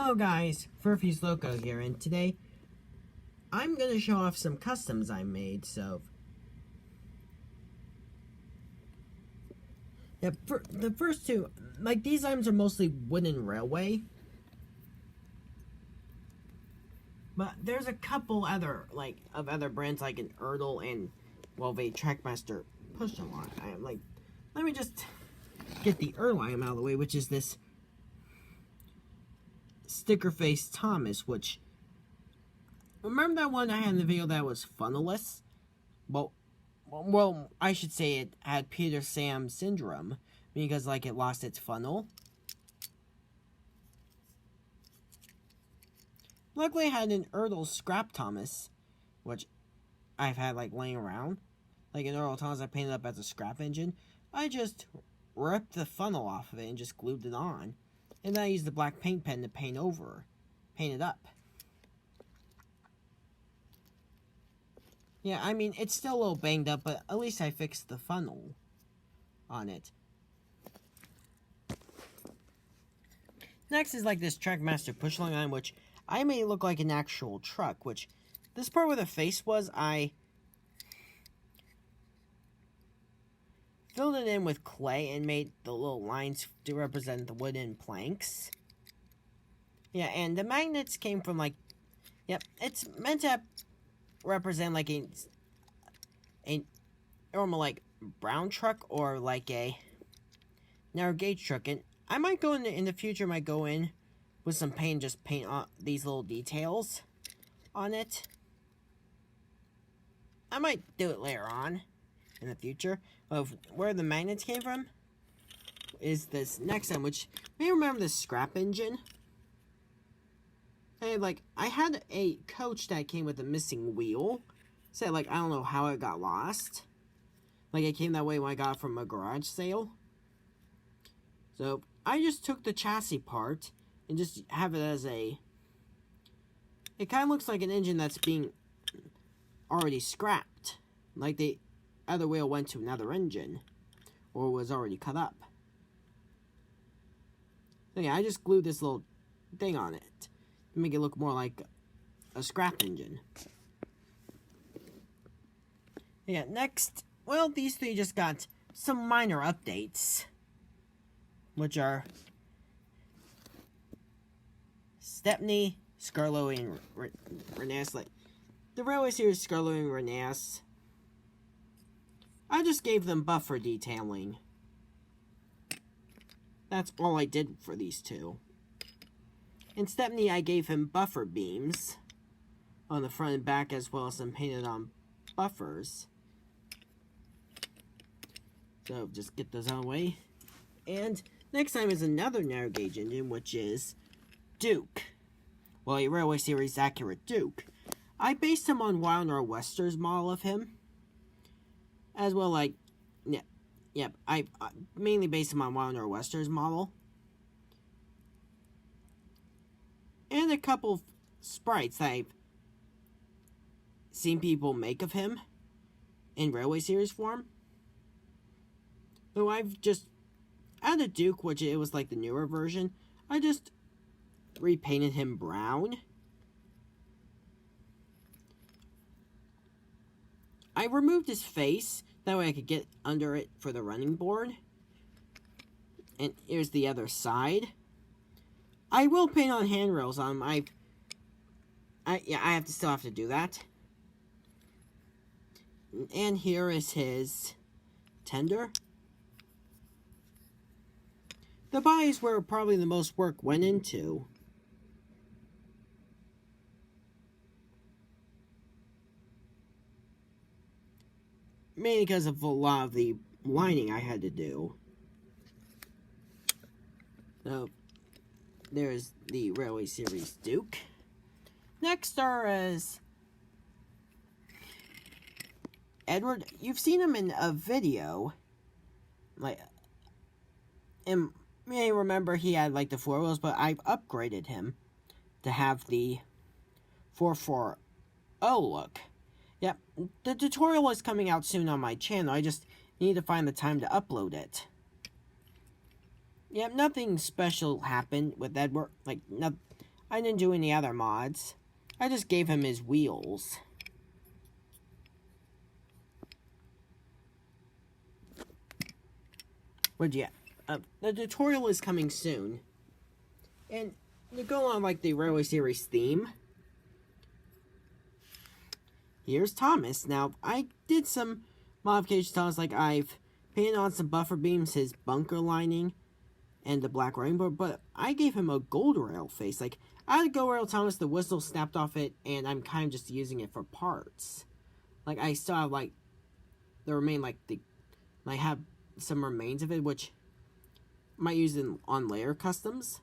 Hello guys, Furphy's Loco here, and today I'm going to show off some customs I made. So yeah, for the first two, like, these items are mostly wooden railway, but there's a couple other other brands like an ertl and the Trackmaster push-along. Let me just get the ertl item out of the way, which is this stickerFace Thomas, which, remember that one I had in the video that was funnelless? Well, I should say it had Peter Sam syndrome, because, it lost its funnel. Luckily, I had an ertl scrap Thomas, which I've had, laying around. An ertl Thomas I painted up as a scrap engine. I just ripped the funnel off of it and just glued it on. And then I used the black paint pen to paint it up. Yeah, I mean, it's still a little banged up, but at least I fixed the funnel on it. Next is this Trackmaster push-along item, which I made look like an actual truck, which this part where the face was, I filled it in with clay and made the little lines to represent the wooden planks. Yeah, and the magnets came from yep, it's meant to represent a normal brown truck or a narrow gauge truck. And I might go in the future, might go in with some paint, just paint on these little details on it. I might do it later on in the future. Of where the magnets came from is this next one, which you may remember this scrap engine. Hey, I had a coach that came with a missing wheel. So, I don't know how it got lost. It came that way when I got it from a garage sale. So, I just took the chassis part and just have it as it kind of looks like an engine that's being already scrapped. The other wheel went to another engine, or was already cut up. So yeah, I just glued this little thing on it to make it look more like a scrap engine. Yeah, next, well, these three just got some minor updates, which are Stepney, Scarlo, and Renas. The Railway Series Scarlo and Renas, I just gave them buffer detailing. That's all I did for these two. And Stepney, I gave him buffer beams on the front and back, as well as some painted on buffers. So just get those out of the way. And next time is another narrow gauge engine, which is Duke. Well, a Railway Series accurate Duke. I based him on Wild Nor'Wester's model of him. As well, I mainly based him on Wild Nor'Wester's model. And a couple of sprites that I've seen people make of him in Railway Series form. So I've just added Duke, which it was the newer version. I just repainted him brown. I removed his face. That way I could get under it for the running board. And here's the other side. I will paint on handrails on him. I still have to do that. And here is his tender. The bodies where probably the most work went into. Mainly because of a lot of the lining I had to do. So, there's the Railway Series Duke. Next is Edward. You've seen him in a video. And you may remember he had the four wheels, but I've upgraded him to have the 440 look. Yep, the tutorial is coming out soon on my channel. I just need to find the time to upload it. Yep, nothing special happened with Edward. I didn't do any other mods. I just gave him his wheels. But yeah, the tutorial is coming soon. And to go on like the Railway Series theme, here's Thomas. Now, I did some modifications to Thomas, like I've painted on some buffer beams, his bunker lining, and the black rainbow, but I gave him a gold rail face. Like, I had a gold rail Thomas, the whistle snapped off it, and I'm kind of just using it for parts. Like, I still have, like, the remain, like, I have some remains of it, which I might use on layer customs.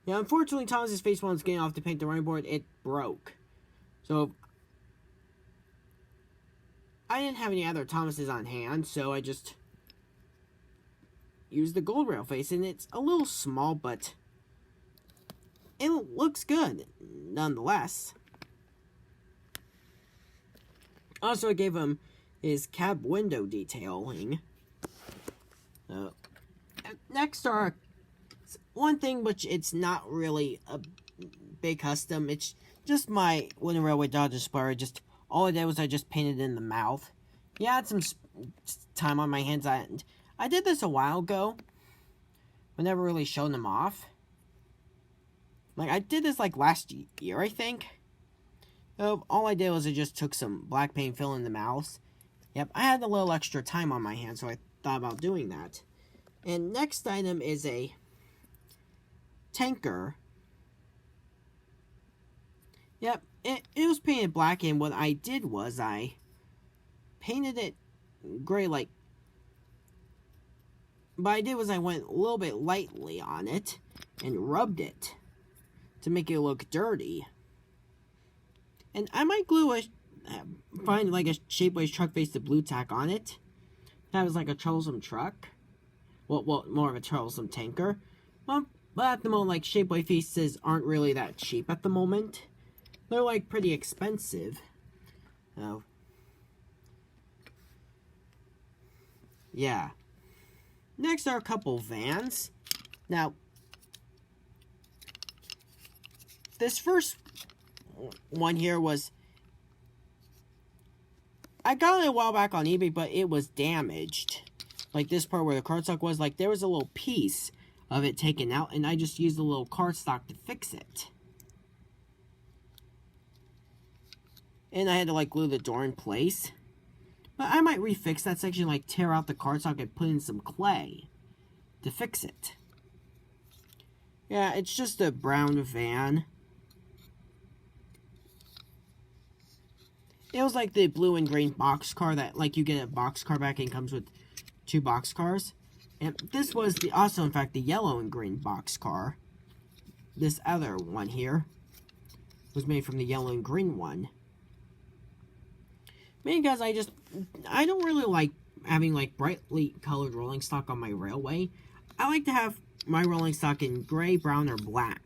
Now, unfortunately, Thomas's face while I was getting off to paint the running board, it broke. So, I didn't have any other Thomases on hand, so I just used the gold rail face, and it's a little small, but it looks good, nonetheless. Also, I gave him his cab window detailing. Next are one thing, which it's not really a big custom. It's just my wooden railway Dodger spoiler. Just all I did was I just painted in the mouth. Yeah, I had some time on my hands. I did this a while ago. I never really showed them off. Like, I did this like last year, I think. So all I did was I just took some black paint, fill in the mouth. Yep, I had a little extra time on my hands, so I thought about doing that. And next item is a tanker. Yep, it was painted black, and what I did was I painted it gray, like, what I did was I went a little bit lightly on it and rubbed it to make it look dirty. And I might find like a Shapeways truck face to blue tack on it. That was like a troublesome truck. Well, more of a troublesome tanker. But at the moment, like, Shapeways faces aren't really that cheap at the moment. They're like pretty expensive. So, yeah. Next are a couple vans. Now, this first one here was, I got it a while back on eBay, but it was damaged. Like this part where the cardstock was, like there was a little piece of it taken out, and I just used a little cardstock to fix it. And I had to like glue the door in place. But I might refix that section, like tear out the cardstock and put in some clay to fix it. Yeah, it's just a brown van. It was like the blue and green boxcar that, like, you get a boxcar back and comes with 2 boxcars. And this was also, in fact, the yellow and green boxcar. This other one here was made from the yellow and green one. Because I don't really like having, like, brightly colored rolling stock on my railway. I like to have my rolling stock in gray, brown, or black.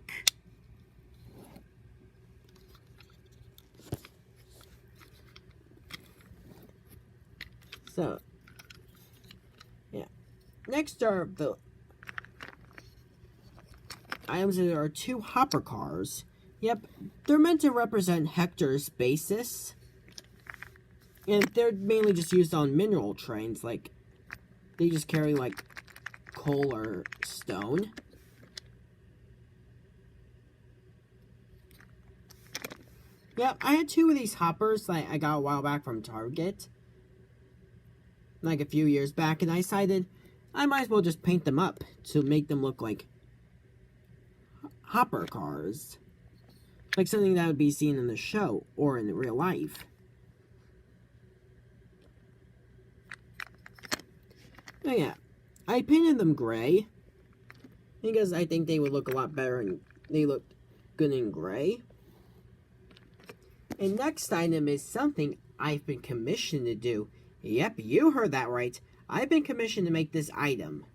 So, yeah. Next are the items. There are 2 hopper cars. Yep, they're meant to represent Hector's basis. And they're mainly just used on mineral trains. Like, they just carry, like, coal or stone. Yep, I had 2 of these hoppers that I got a while back from Target. Like a few years back, and I decided I might as well just paint them up to make them look like hopper cars. Like something that would be seen in the show or in real life. But yeah, I painted them gray because I think they would look a lot better and they look good in gray. And next item is something I've been commissioned to do. Yep, you heard that right. I've been commissioned to make this item.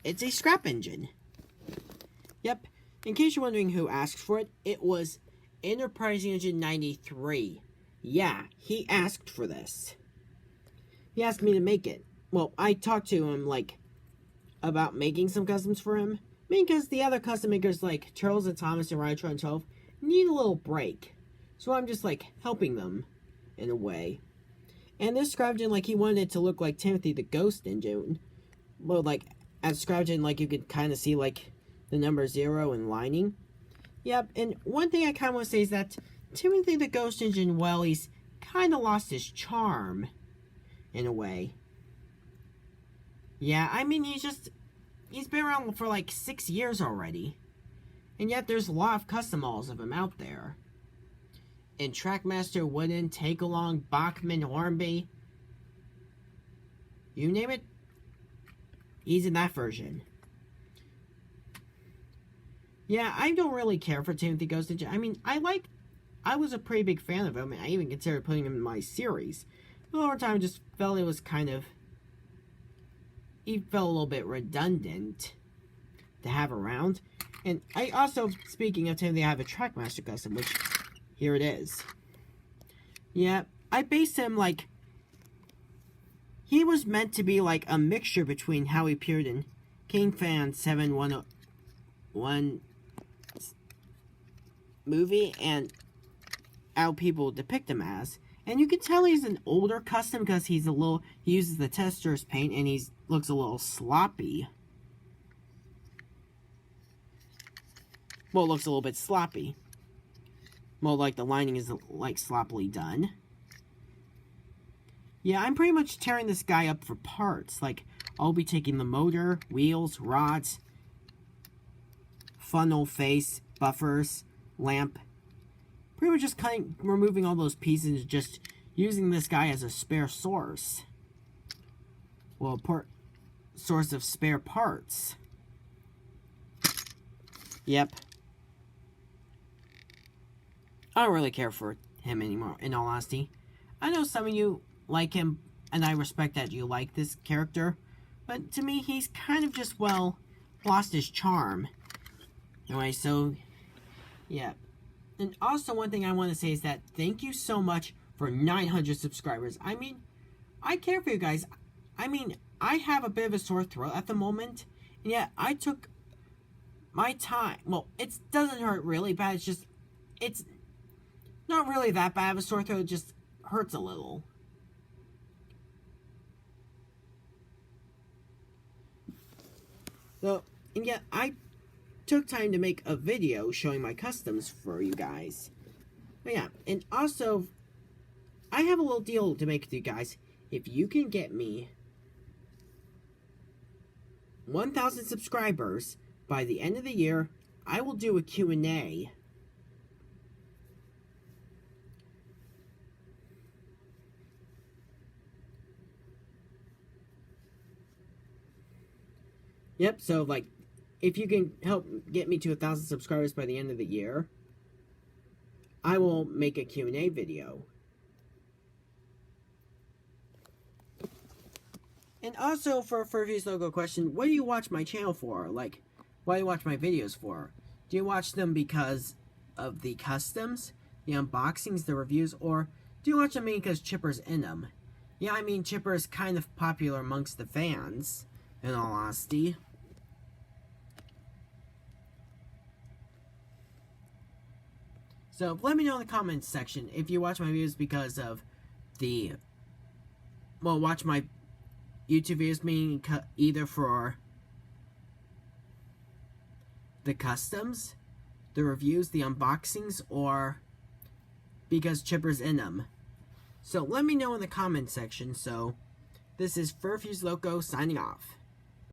It's a scrap engine. Yep, in case you're wondering who asked for it, it was Enterprise Engine 93. Yeah, he asked for this. He asked me to make it. Well, I talked to him, like, about making some customs for him. Because the other custom makers, like Charles and Thomas and Rytron 12, need a little break. So I'm just, like, helping them, in a way. And this Scrabgen, like, he wanted it to look like Timothy the Ghost Engine. Well, like, as Scrabgen, like, you could kind of see, like, the number 0 and lining. Yep, and one thing I kind of want to say is that Timothy the Ghost Engine, well, he's kind of lost his charm, in a way. Yeah, I mean, he's been around for like 6 years already. And yet there's a lot of custom models of him out there. And Trackmaster, Wooden, Takealong, Bachman, Hornby, you name it, he's in that version. Yeah, I don't really care for Timothy Ghost Engine. I mean, I was a pretty big fan of him, and I even considered putting him in my series. But over time, I just felt it was kind of... he felt a little bit redundant to have around. And I also, speaking of Timothy, I have a Trackmaster custom, which, here it is. Yeah, I based him, like... he was meant to be, like, a mixture between how he appeared in King Fan 711 movie and how people depict him as. And you can tell he's an older custom because he uses the tester's paint and he looks a little sloppy. Well, it looks a little bit sloppy. Well, like the lining is like sloppily done. Yeah, I'm pretty much tearing this guy up for parts. Like, I'll be taking the motor, wheels, rods, funnel face, buffers, lamp. Pretty much just removing all those pieces and just using this guy as a spare source. Well, source of spare parts. Yep. I don't really care for him anymore, in all honesty. I know some of you like him, and I respect that you like this character. But to me, he's kind of just, well, lost his charm. Anyway, so, yeah. And also, one thing I want to say is that thank you so much for 900 subscribers. I mean, I care for you guys. I mean, I have a bit of a sore throat at the moment. And yet, I took my time. Well, it doesn't hurt really bad. It's not really that bad of a sore throat. It just hurts a little. So, and yet, I took time to make a video showing my customs for you guys. But yeah, and also, I have a little deal to make with you guys. If you can get me 1,000 subscribers by the end of the year, I will do a Q&A. Yep, so like, if you can help get me to 1,000 subscribers by the end of the year, I will make a Q&A video. And also, for Furphy's logo question, what do you watch my channel for? Like, what do you watch my videos for? Do you watch them because of the customs, the unboxings, the reviews, or do you watch them because Chipper's in them? Yeah, I mean, Chipper is kind of popular amongst the fans, in all honesty. So, let me know in the comments section if you watch my videos because of the... well, watch my YouTube videos being either for the customs, the reviews, the unboxings, or because Chipper's in them. So, let me know in the comments section. So, this is Furfuse Loco signing off.